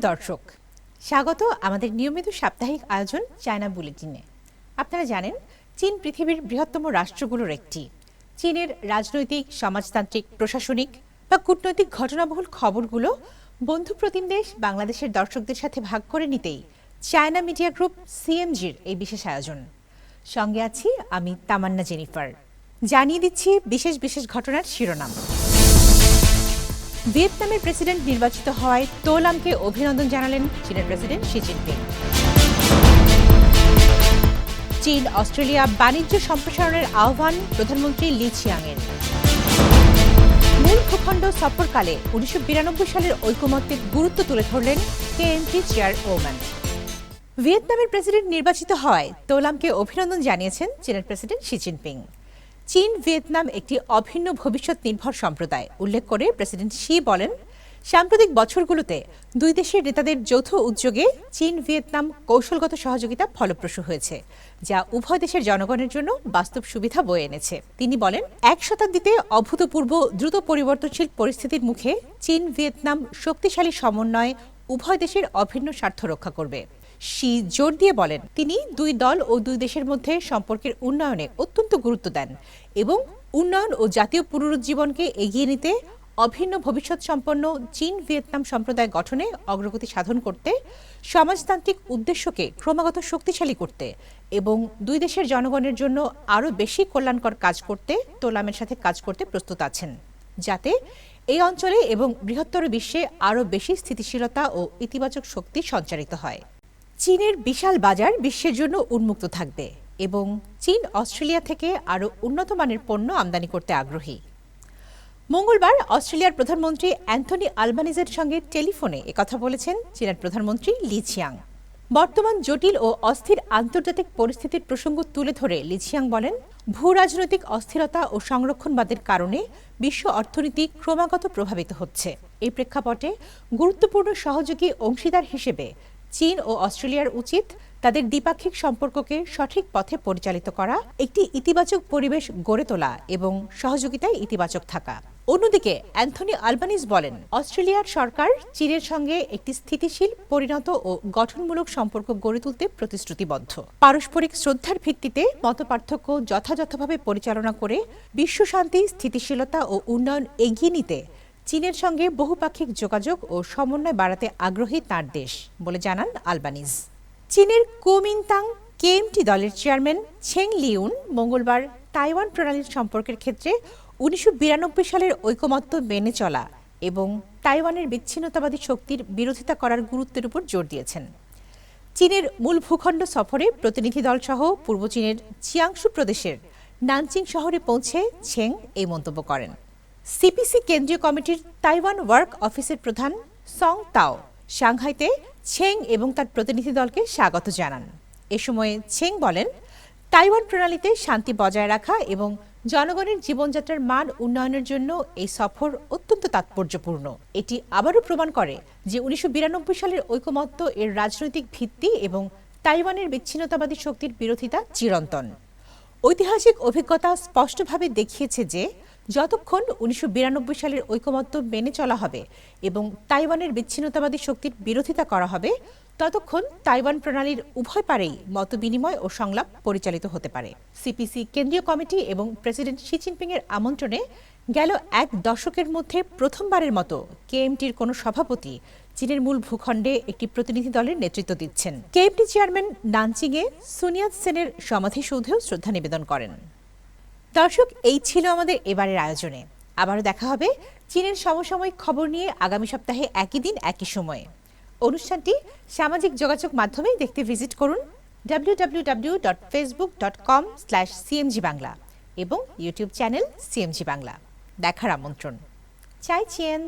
দর্শক, স্বাগত আমাদের নিয়মিত সাপ্তাহিক আয়োজন চায়না বুলেটিনে। আপনারা জানেন, চীন পৃথিবীর বৃহত্তম রাষ্ট্রগুলোর একটি। চীনের রাজনৈতিক, সমাজতান্ত্রিক, প্রশাসনিক বা কূটনৈতিক ঘটনাবহুল খবরগুলো বন্ধুপ্রতিম দেশ বাংলাদেশের দর্শকদের সাথে ভাগ করে নিতেই চায়না মিডিয়া গ্রুপ সিএমজির এই বিশেষ আয়োজন। সঙ্গে আছি আমি তামান্না জেনিফার। জানিয়ে দিচ্ছি বিশেষ বিশেষ ঘটনার শিরোনাম। ভিয়েতনামের প্রেসিডেন্ট নির্বাচিত হওয়ায় তো লামকে অভিনন্দন জানালেন চীনের প্রেসিডেন্ট শি জিনপিং। চীন অস্ট্রেলিয়া বাণিজ্য সম্প্রসারণের আহ্বান প্রধানমন্ত্রী লি ছিয়াংয়ের। মূল ভূখণ্ড সফরকালে 1992 সালের ঐকমত্যের গুরুত্ব তুলে ধরলেন কেএমটি চেয়ারম্যান। ভিয়েতনামের প্রেসিডেন্ট নির্বাচিত হওয়ায় তো লামকে অভিনন্দন জানিয়েছেন চীনের প্রেসিডেন্ট শি জিনপিং। চীন ভিয়েতনাম একটি অভিন্ন ভবিষ্যৎ নির্ভর সম্প্রদায় উল্লেখ করে প্রেসিডেন্ট শি বলেন, সাম্প্রতিক বছরগুলোতে দুই দেশের নেতাদের যৌথ উদ্যোগে চীন ভিয়েতনাম কৌশলগত সহযোগিতা ফলপ্রসূ হয়েছে, যা উভয় দেশের জনগণের জন্য বাস্তব সুবিধা বয়ে এনেছে। তিনি বলেন, এক শতাব্দীতে অভূতপূর্ব দ্রুত পরিবর্তনশীল পরিস্থিতির মুখে চীন ভিয়েতনাম শক্তিশালী সমন্বয় উভয় দেশের অভিন্ন স্বার্থ রক্ষা করবে। শি জোর দিয়ে বলেন, তিনি দুই দল ও দুই দেশের মধ্যে সম্পর্কের উন্নয়নে অত্যন্ত গুরুত্ব দেন এবং উন্নয়ন ও জাতীয় পুনরুজ্জীবনকে এগিয়ে নিতে অভিন্ন ভবিষ্যৎ সম্পন্ন চীন ভিয়েতনাম সম্প্রদায় গঠনে অগ্রগতি সাধন করতে, সমাজতান্ত্রিক উদ্দেশ্যকে ক্রমাগত শক্তিশালী করতে এবং দুই দেশের জনগণের জন্য আরও বেশি কল্যাণকর কাজ করতে তো লামের সাথে কাজ করতে প্রস্তুত আছেন, যাতে এই অঞ্চলে এবং বৃহত্তর বিশ্বে আরও বেশি স্থিতিশীলতা ও ইতিবাচক শক্তি সঞ্চারিত হয়। চীনের বিশাল বাজার বিশ্বের জন্য উন্মুক্ত থাকবে এবং চীন অস্ট্রেলিয়া থেকে আরও উন্নত মানের পণ্য আমদানি করতে আগ্রহী। মঙ্গলবার অস্ট্রেলিয়ার প্রধানমন্ত্রী অ্যান্থনি আলবানিজের সঙ্গে টেলিফোনে একথা বলেছেন চীনের প্রধানমন্ত্রী লি ছিয়াং। বর্তমান জটিল ও অস্থির আন্তর্জাতিক পরিস্থিতির প্রসঙ্গ তুলে ধরে লি ছিয়াং বলেন, ভূ রাজনৈতিক অস্থিরতা ও সংরক্ষণবাদের কারণে বিশ্ব অর্থনীতি ক্রমাগত প্রভাবিত হচ্ছে। এই প্রেক্ষাপটে গুরুত্বপূর্ণ সহযোগী অংশীদার হিসেবে চীন ও অস্ট্রেলিয়ার উচিত তাদের দ্বিপাক্ষিক সম্পর্ককে সঠিক পথে পরিচালিত করা, একটি ইতিবাচক পরিবেশ গড়ে তোলা এবং সহযোগিতায় ইতিবাচক থাকা। অন্যদিকে অ্যান্থনি আলবানিজ বলেন, অস্ট্রেলিয়ার সরকার চীনের সঙ্গে একটি স্থিতিশীল, পরিণত ও গঠনমূলক সম্পর্ক গড়ে তুলতে প্রতিশ্রুতিবদ্ধ। পারস্পরিক শ্রদ্ধার ভিত্তিতে মতপার্থক্য যথাযথভাবে পরিচালনা করে বিশ্বশান্তি, স্থিতিশীলতা ও উন্নয়ন এগিয়ে নিতে চীনের সঙ্গে বহুপাক্ষিক যোগাযোগ ও সমন্বয় বাড়াতে আগ্রহী তাঁর দেশ বলে জানান আলবানিজ। চীনের কুমিনতাং কেএমটি দলের চেয়ারম্যান ছেং লিউন মঙ্গলবার তাইওয়ান প্রণালীর সম্পর্কের ক্ষেত্রে 1992 সালের ঐকমত্য মেনে চলা এবং তাইওয়ানের বিচ্ছিন্নতাবাদী শক্তির বিরোধিতা করার গুরুত্বের উপর জোর দিয়েছেন। চীনের মূল ভূখণ্ড সফরে প্রতিনিধি দলসহ পূর্ব চীনের চিয়াংশু প্রদেশের নানচিং শহরে পৌঁছে ছেং এই মন্তব্য করেন। সিপিসি কেন্দ্রীয় কমিটির তাইওয়ান ওয়ার্ক অফিসের প্রধান সং তাও সাংহাইতে ছেং এবং তার প্রতিনিধি দলকে স্বাগত জানান। এ সময় ছেং বলেন, তাইওয়ান প্রণালীতে শান্তি বজায় রাখা এবং জনগণের জীবনযাত্রার মান উন্নয়নের জন্য এই সফর অত্যন্ত তাৎপর্যপূর্ণ। এটি আবারও প্রমাণ করে যে 1992 সালের ঐকমত্য এর রাজনৈতিক ভিত্তি এবং তাইওয়ানের বিচ্ছিন্নতাবাদী শক্তির বিরোধিতা চিরন্তন। ঐতিহাসিক অভিজ্ঞতা স্পষ্টভাবে দেখিয়েছে যে যতক্ষণ 1992 সালের ঐকমত্য মেনে চলা হবে এবং তাইওয়ানের বিচ্ছিন্নতাবাদী শক্তির বিরোধিতা করা হবে, ততক্ষণ তাইওয়ান প্রণালীর উভয় পারেই মতবিনিময় ও সংলাপ পরিচালিত হতে পারে। সিপিসি কেন্দ্রীয় কমিটি এবং প্রেসিডেন্ট শি জিনপিং এর আমন্ত্রণে গেল এক দশকের মধ্যে প্রথমবারের মতো কেএমটির কোনো সভাপতি চীনের মূল ভূখণ্ডে একটি প্রতিনিধি দলের নেতৃত্ব দিচ্ছেন। কেএমটি চেয়ারম্যান নানচিংয়ে সুনিয়াত সেনের সমাধিসৌধেও শ্রদ্ধা নিবেদন করেন। দর্শক, এই ছিল আমাদের এবারের আয়োজনে। আবারও দেখা হবে চীনের সমসাময়িক খবর নিয়ে আগামী সপ্তাহে একই দিন একই সময়ে। অনুষ্ঠানটি সামাজিক যোগাযোগ মাধ্যমেই দেখতে ভিজিট করুন www.facebook.com/cmg বাংলা এবং ইউটিউব চ্যানেল সিএমজি বাংলা। দেখার আমন্ত্রণ। চাই চেন।